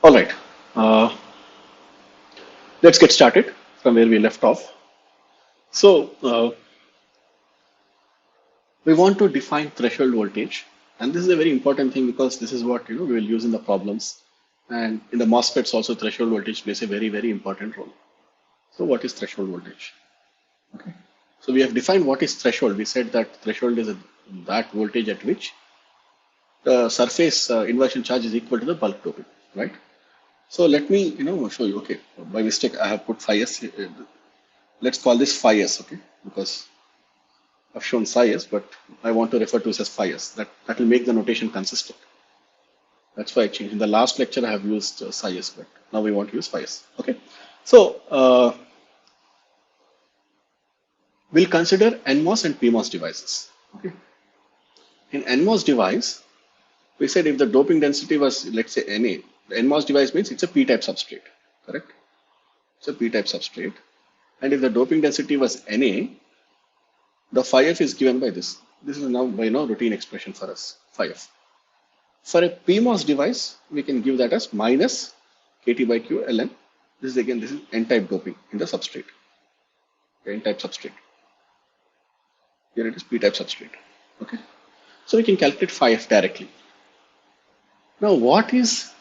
All right, uh, let's get started from where we left off. So we want to define threshold voltage, and this is a very important thing because this is what we will use in the problems, and in the MOSFETs also threshold voltage plays a very important role. So what is threshold voltage? Okay, so we have defined what is threshold. We said that threshold is that voltage at which the surface inversion charge is equal to the bulk doping, right? So let me show you. Okay, by mistake I have put phi s. Let's call this phi s, okay, because I've shown psi s, but I want to refer to this as phi s. That will make the notation consistent. That's why I changed. In the last lecture I have used psi s, but now we want to use phi s. Okay, so we'll consider NMOS and PMOS devices. Okay, in NMOS device, we said if the doping density was, let's say, Na, the NMOS device means it's a P-type substrate, correct? It's a P-type substrate, and if the doping density was Na, the phi f is given by this. This is now by routine expression for us, phi f. For a PMOS device, we can give that as minus kT by Q ln. This is N-type doping in the substrate, N-type substrate. Here it is P-type substrate. Okay, so we can calculate phi f directly. Now, what is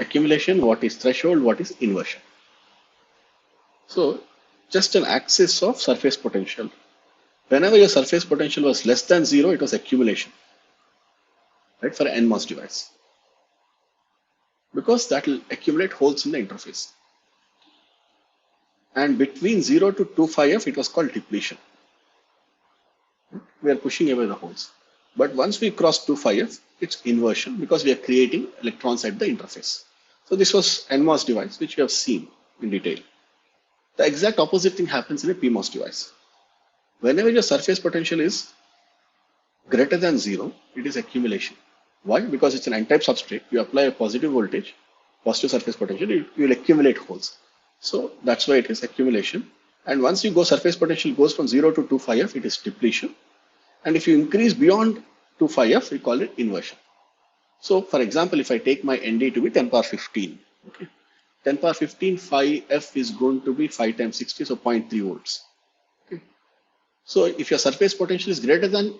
accumulation? What is threshold? What is inversion? So, just an axis of surface potential. Whenever your surface potential was less than 0, it was accumulation, right, for an NMOS device, because that will accumulate holes in the interface. And between 0 to 2 phi f, it was called depletion. We are pushing away the holes. But once we cross 2 phi f, it's inversion because we are creating electrons at the interface. So this was NMOS device, which we have seen in detail. The exact opposite thing happens in a PMOS device. Whenever your surface potential is greater than 0, it is accumulation. Why? Because it's an N-type substrate. You apply a positive voltage, positive surface potential, you will accumulate holes. So that's why it is accumulation. And once you go, surface potential goes from 0 to 2 phi f, it is depletion. And if you increase beyond 2 phi f, we call it inversion. So for example, if I take my ND to be 10 power 15, okay, 10 power 15 phi f is going to be 5 times 60, so 0.3 volts. Okay. So if your surface potential is greater than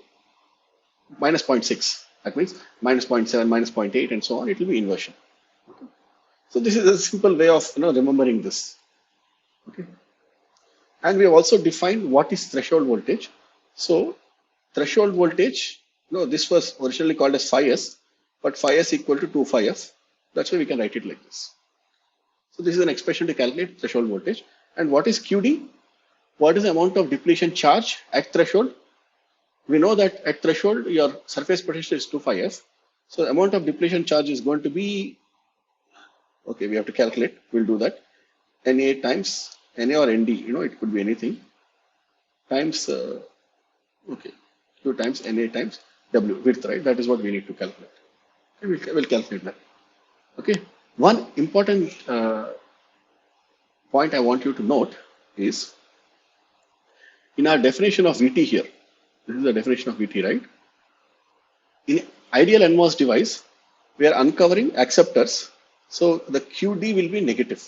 minus 0.6, that means minus 0.7, minus 0.8, and so on, it will be inversion. Okay. So this is a simple way of remembering this. Okay. And we have also defined what is threshold voltage. So threshold voltage, this was originally called as phi s, but phi s equal to 2 phi f. That's why we can write it like this. So this is an expression to calculate threshold voltage. And what is QD? What is the amount of depletion charge at threshold? We know that at threshold, your surface potential is 2 phi f. So the amount of depletion charge is going to be, okay, we have to calculate. We'll do that. Na times Na or Nd, it could be anything, times, okay, Q times Na times W, width, right? That is what we need to calculate. Okay, we'll calculate that. Okay. One important point I want you to note is in our definition of VT here, this is the definition of VT, right? In ideal NMOS device, we are uncovering acceptors. So the QD will be negative.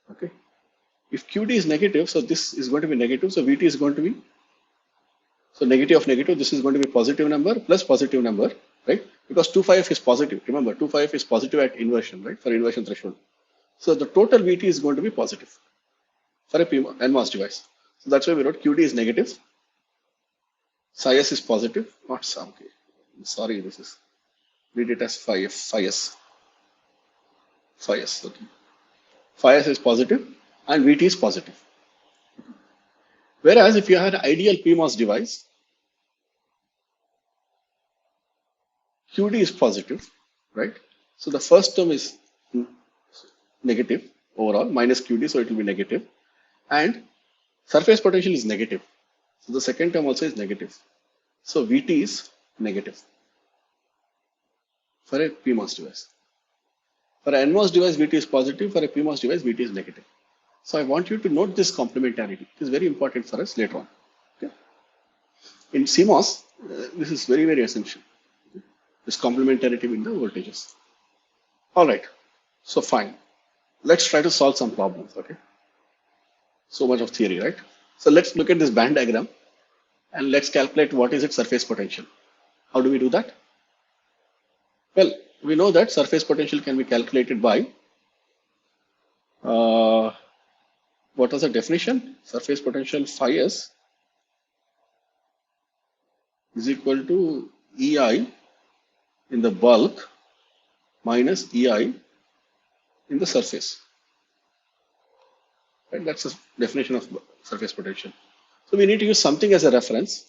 Okay. If QD is negative, so this is going to be negative. So VT is going to be, so negative of negative, this is going to be positive number plus positive number, right? Because 2 phi f is positive. Remember, 2 phi f is positive at inversion, right? For inversion threshold. So the total VT is going to be positive for a NMOS device. So that's why we wrote QD is negative. Psi s is positive, not some. Okay. Sorry, this is, read it as phi f, phi s. Phi s, okay. Phi s is positive and VT is positive. Whereas if you had an ideal PMOS device, QD is positive, right? So the first term is negative overall, minus QD, so it will be negative. And surface potential is negative. So the second term also is negative. So VT is negative for a PMOS device. For an NMOS device, VT is positive. For a PMOS device, VT is negative. So I want you to note this complementarity. It is very important for us later on. Okay. In CMOS, this is very, very essential. This complementarity in the voltages. All right. So fine. Let's try to solve some problems. Okay. So much of theory, right? So let's look at this band diagram and let's calculate what is its surface potential. How do we do that? Well, we know that surface potential can be calculated by what was the definition? Surface potential phi s is equal to EI in the bulk minus EI in the surface. Right? That's the definition of surface potential. So we need to use something as a reference.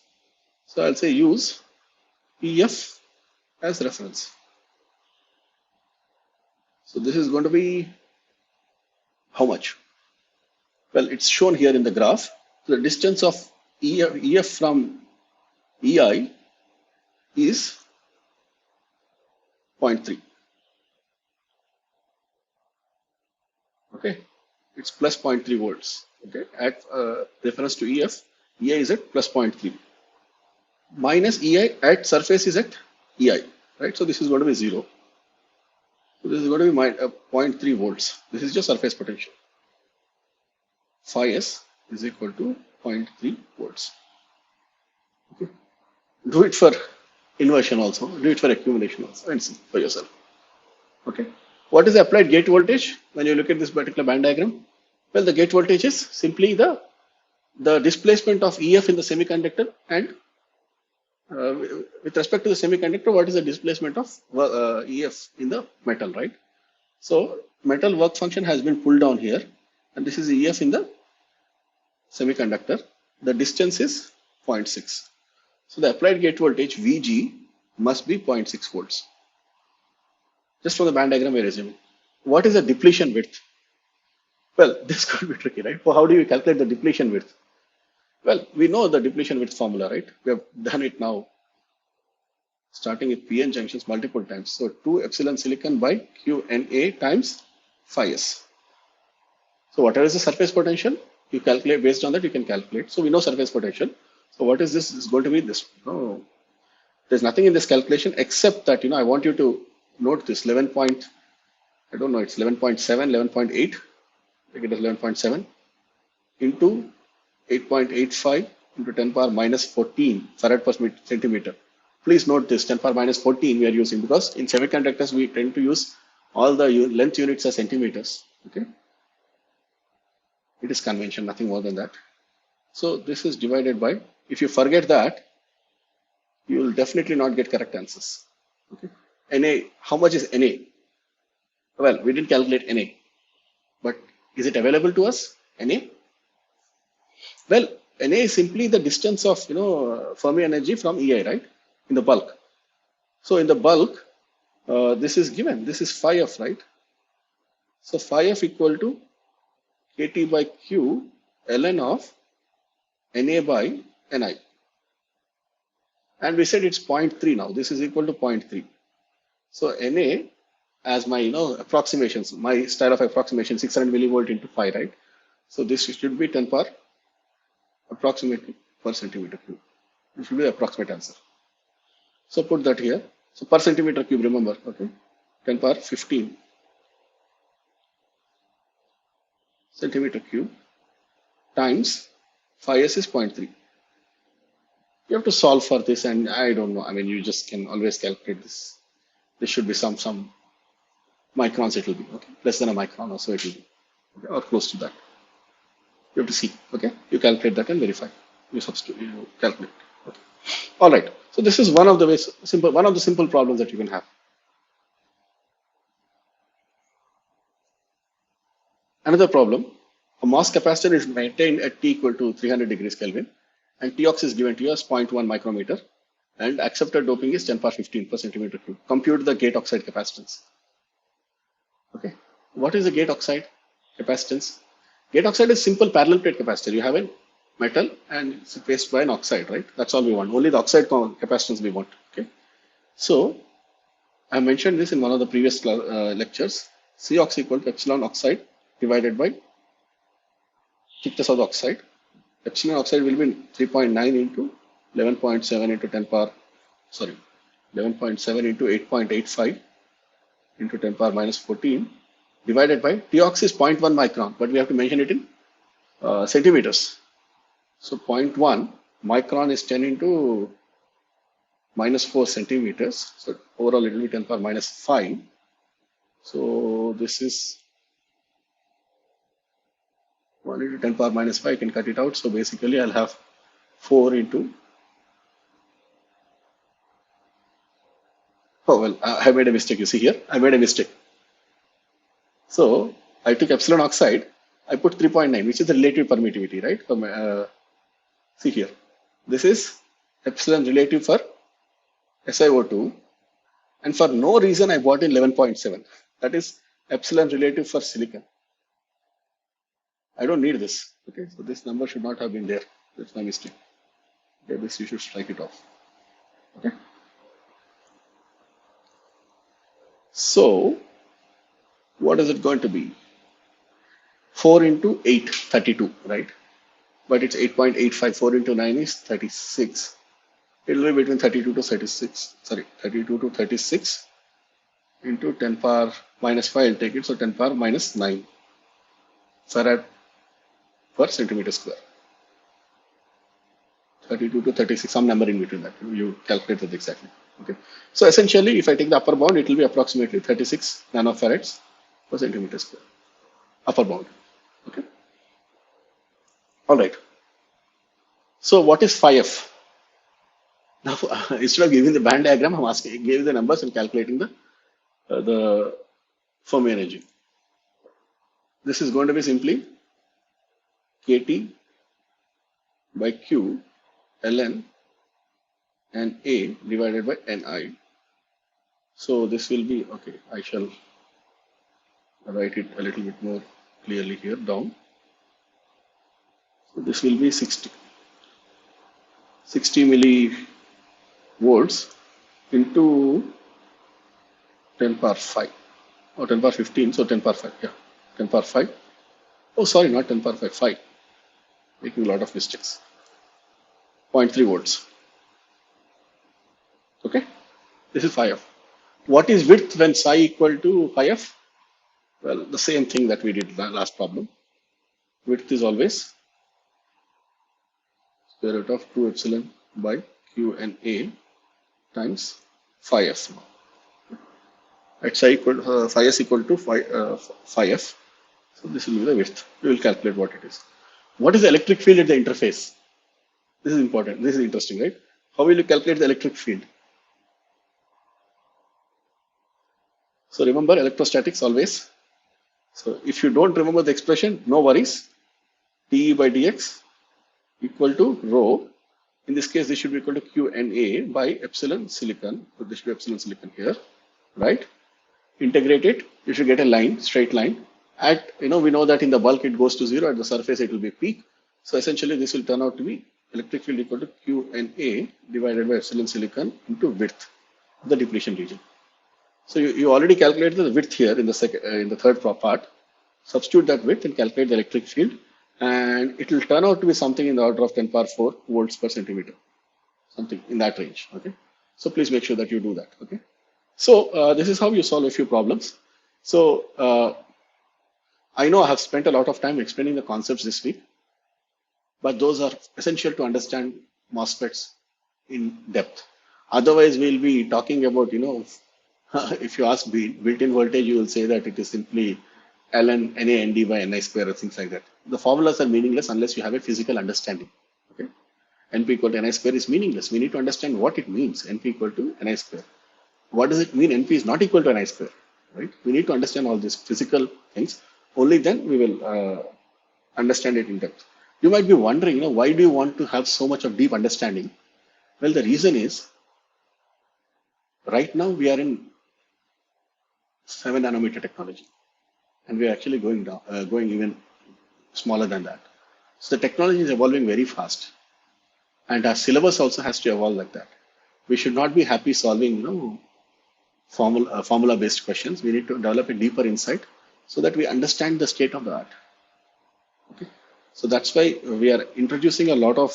So I'll say use EF as reference. So this is going to be how much? Well, it's shown here in the graph. So the distance of EF from EI is 0.3. Okay, it's plus 0.3 volts. Okay, at reference to EF, EI is at plus 0.3. Minus EI at surface is at EI, right? So this is going to be 0. So this is going to be 0.3 volts. This is just surface potential. Phi s is equal to 0.3 volts. Okay. Do it for inversion also, do it for accumulation also, and see for yourself. Okay. What is the applied gate voltage when you look at this particular band diagram? Well, the gate voltage is simply the displacement of EF in the semiconductor, and with respect to the semiconductor, what is the displacement of EF in the metal, right? So metal work function has been pulled down here, and this is EF in the semiconductor. The distance is 0.6. So the applied gate voltage VG must be 0.6 volts. Just from the band diagram we are assuming. What is the depletion width? Well, this could be tricky, right? So how do you calculate the depletion width? Well, we know the depletion width formula, right? We have done it now, starting with PN junctions multiple times. So 2 epsilon silicon by QNA times phi s. So whatever is the surface potential, you calculate based on that, you can calculate. So we know surface potential. So what is this? Is going to be this. No, there's nothing in this calculation except that, I want you to note this 11 point, I don't know, it's 11.7, 11.8, I think it is 11.7 into 8.85 into 10 power minus 14 farad per centimeter. Please note this 10 power minus 14 we are using because in semiconductors we tend to use all the length units as centimeters. Okay, it is convention, nothing more than that. So this is divided by, if you forget that, you will definitely not get correct answers. Okay, NA, how much is NA? Well, we didn't calculate NA, but is it available to us, NA? Well, NA is simply the distance of Fermi energy from EI, right? In the bulk. So in the bulk, this is given. This is phi f, right? So phi f equal to KT by Q ln of NA by NI. And we said it's 0.3 now. This is equal to 0.3. So NA, as my approximations, my style of approximation, 600 millivolt into phi, right? So this should be 10 power approximately per centimeter cube. This should be the approximate answer. So put that here. So per centimeter cube, remember, okay, 10 power 15 centimeter cube times phi s is 0.3. You have to solve for this, and I don't know. I mean, you just can always calculate this. This should be some microns. It will be okay, less than a micron, or so it will be, okay, or close to that. You have to see. Okay, you calculate that and verify. You substitute. You calculate. Okay. All right. So this is one of the ways, one of the simple problems that you can have. Another problem: a MOS capacitor is maintained at T equal to 300 degrees Kelvin, and Tox is given to you as 0.1 micrometer, and accepted doping is 10 power 15 per centimeter cube. Compute the gate oxide capacitance. Okay, what is the gate oxide capacitance? Gate oxide is simple parallel plate capacitor. You have a metal and it's replaced by an oxide, right? That's all we want. Only the oxide capacitance we want. Okay, so I mentioned this in one of the previous lectures. Cox equal to epsilon oxide divided by thickness of the oxide. Epsilon oxide will be 3.9 into 11.7 into 10 power, sorry, 11.7 into 8.85 into 10 power minus 14 divided by Tox is 0.1 micron, but we have to mention it in centimeters. So 0.1 micron is 10 into minus 4 centimeters. So overall it will be 10 power minus 5. So this is 1 into 10 power minus 5. I can cut it out. So basically I'll have 4 into, oh well, I made a mistake. You see here, I made a mistake. So I took epsilon oxide, I put 3.9, which is the relative permittivity, right? See here, this is epsilon relative for SiO2, and for no reason I brought in 11.7. That is epsilon relative for silicon. I don't need this. Okay, so this number should not have been there. That's my mistake. Okay, this you should strike it off. Okay. So what is it going to be? 4 into 8, 32, right? But it's 8.85. 4 into 9 is 36. It will be between 32 to 36. Sorry, 32 to 36 into 10 power minus 5. I'll take it. So 10 power minus 9 farad per centimeter square. 32 to 36, some number in between that. You calculate that exactly. Okay. So essentially, if I take the upper bound, it will be approximately 36 nanofarads per centimeter square. Upper bound. Okay. All right. So what is phi f? Now, instead of giving the band diagram, I'm asking, give the numbers and calculating the Fermi energy. This is going to be simply kT by Q ln and A divided by Ni. So this will be, okay, I shall write it a little bit more clearly here down. So this will be 60 millivolts into 10 power 5 or 10 power 15. So 10 power 5, yeah, 10 power 5. Oh, sorry, not 10 power 5, 5. Making a lot of mistakes. 0.3 volts. Okay, this is phi f. What is width when psi equal to phi f? Well, the same thing that we did in the last problem. Width is always square root of 2 epsilon by Q and A times phi f. At psi equal phi s equal to phi f. So this will be the width. We will calculate what it is. What is the electric field at the interface? This is important. This is interesting, right? How will you calculate the electric field? So remember electrostatics always. So if you don't remember the expression, no worries. dE by dx equal to rho. In this case, this should be equal to Q and A by epsilon silicon. So this should be epsilon silicon here, right? Integrate it. You should get a line, straight line. At, we know that in the bulk it goes to 0. At the surface it will be peak. So essentially this will turn out to be electric field equal to Q and A divided by epsilon silicon into width of the depletion region. So you already calculated the width here in the third part. Substitute that width and calculate the electric field, and it will turn out to be something in the order of 10 power 4 volts per centimeter, something in that range. Okay. So please make sure that you do that. Okay. So this is how you solve a few problems. So I know I have spent a lot of time explaining the concepts this week, but those are essential to understand MOSFETs in depth. Otherwise, we'll be talking about, if you ask built-in voltage, you will say that it is simply ln Na Nd by Ni square or things like that. The formulas are meaningless unless you have a physical understanding. Okay, Np equal to Ni square is meaningless. We need to understand what it means. Np equal to Ni square. What does it mean? Np is not equal to Ni square, right? We need to understand all these physical things. Only then we will understand it in depth. You might be wondering, why do you want to have so much of deep understanding? Well, the reason is right now we are in 7 nanometer technology, and we are actually going even smaller than that. So the technology is evolving very fast, and our syllabus also has to evolve like that. We should not be happy solving, formula-based questions. We need to develop a deeper insight so that we understand the state of the art. Okay. So that's why we are introducing a lot of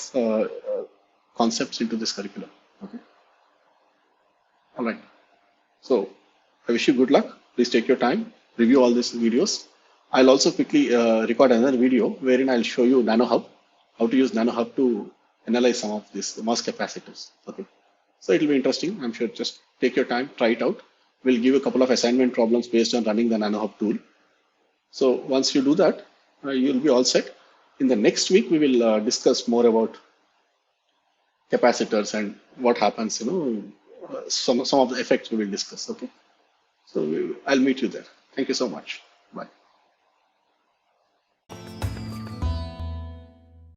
concepts into this curriculum. Okay. All right. So I wish you good luck. Please take your time, review all these videos. I'll also quickly record another video wherein I'll show you NanoHub, how to use NanoHub to analyze some of these MOS capacitors. Okay. So it'll be interesting. I'm sure. Just take your time, try it out. We'll give you a couple of assignment problems based on running the NanoHub tool. So once you do that, you'll be all set. In the next week, we will discuss more about capacitors and what happens, some of the effects we will discuss. Okay. So I'll meet you there. Thank you so much. Bye.